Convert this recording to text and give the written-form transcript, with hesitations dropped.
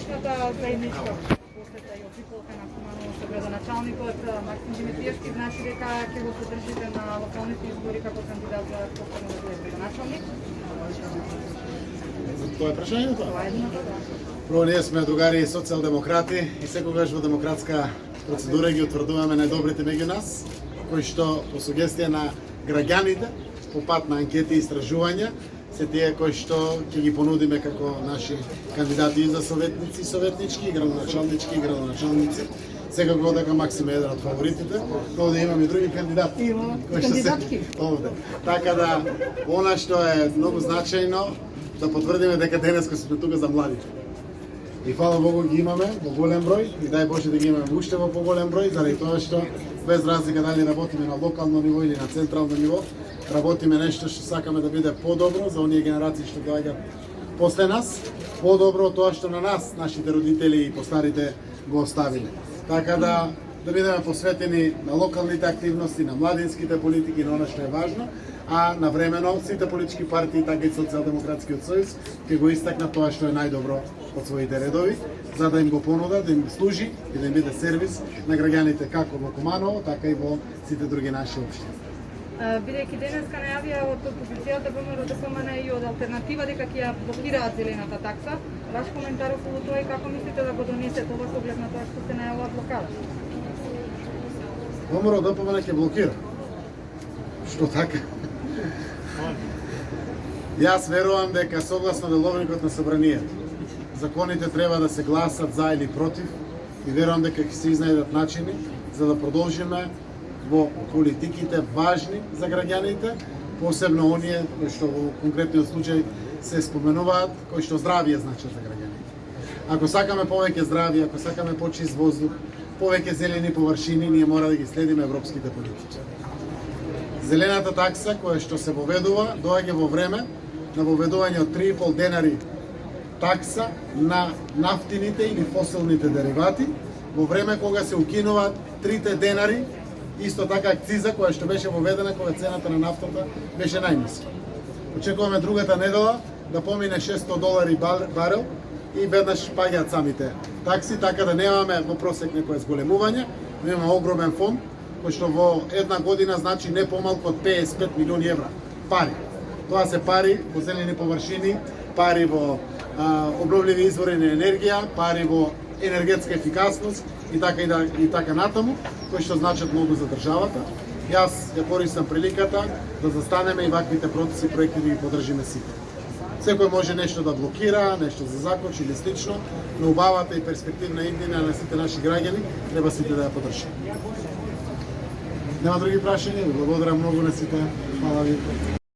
денешната заедничка посета и опитвалка на Куманово со градоначалникот Максим Димитриевски, значи дека ќе го поддржите на локалните избори како кандидат за повторно да биде градоначалник? За тоа е прашањето? Тоа е едното, да. Прво, ние сме другари и социјалдемократи и секогаш во демократска процедура ги утврдуваме најдобрите меѓу нас, кои што по сугестија на граѓаните, по пат на анкети и истражувања, се тие кои што ќе ги понудиме како наши кандидати и за советници, советнички, и градоначалнички, и градоначалници. Секако дека Максим е еден од фаворитите, но да имаме и други кандидати. Има кандидатки. Овде. Така да, она што е многу значајно, да потврдиме дека денеска сме тука за младите. И фала Богу ги имаме во голем број и дај Боже да ги имаме уште во поголем број, заради тоа што без разлика дали работиме на локално ниво или на централно ниво, работиме нешто што сакаме да биде подобро за оние генерации што доаѓаат после нас, подобро од тоа што на нас, нашите родители и постарите го оставиле. Така да бидеме посветени на локалните активности, на младинските политики, на она што е важно, а навремено сите политички партии, така и Социјалдемократскиот сојуз, ќе го истакнат тоа што е најдобро од своите редови, за да им го понудат, да им служи и да им биде сервис на граѓаните како во Куманово, така и во сите други наши општини. Бидејќи денеска најавија од опозицијата ВМРО ДПМН и од алтернатива дека ќе ја блокираат зелената такса, ваш коментар околу тоа и како мислите да го донесете ова со оглед на тоа што се најавува блокада? ВМРО ДПМН ќе блокира. Што така? Јас верувам дека согласно деловникот на собранието, законите треба да се гласат за или против и верувам дека ќе се изнајдат начини за да продолжиме во политиките важни за граѓаните, посебно оние кои што во конкретниот случај се споменуваат, кои што здравје значат за граѓаните. Ако сакаме повеќе здравје, ако сакаме почист воздух, повеќе зелени површини, ние мора да ги следиме европските политики. Зелената такса која што се воведува, доаѓа во време на воведување од 3,5 денари такса на нафтините или фосилните деривати, во време кога се укинуваат 3 денари, исто така акциза која што беше воведена кога цената на нафтата беше најниска. Очекуваме другата недела да помине $600 барел и веднаш паѓаат самите такси, така да немаме во просек некое зголемување, но имаме огромен фонд кој што во една година значи не помалку од 55 милиони евра пари. Тоа се пари во зелени површини, пари во обновливи извори на енергија, пари во енергетска ефикасност и така натаму, кои што значат многу за државата. Јас ја користам приликата да застанеме и ваквите процеси, проекти да ги поддржиме сите. Секој може нешто да блокира, нешто за закочи или слично, но убавата и перспективна иднина на сите наши граѓани треба сите да ја поддржиме. Нема други прашања, ви благодарам многу на сите. Фала ви.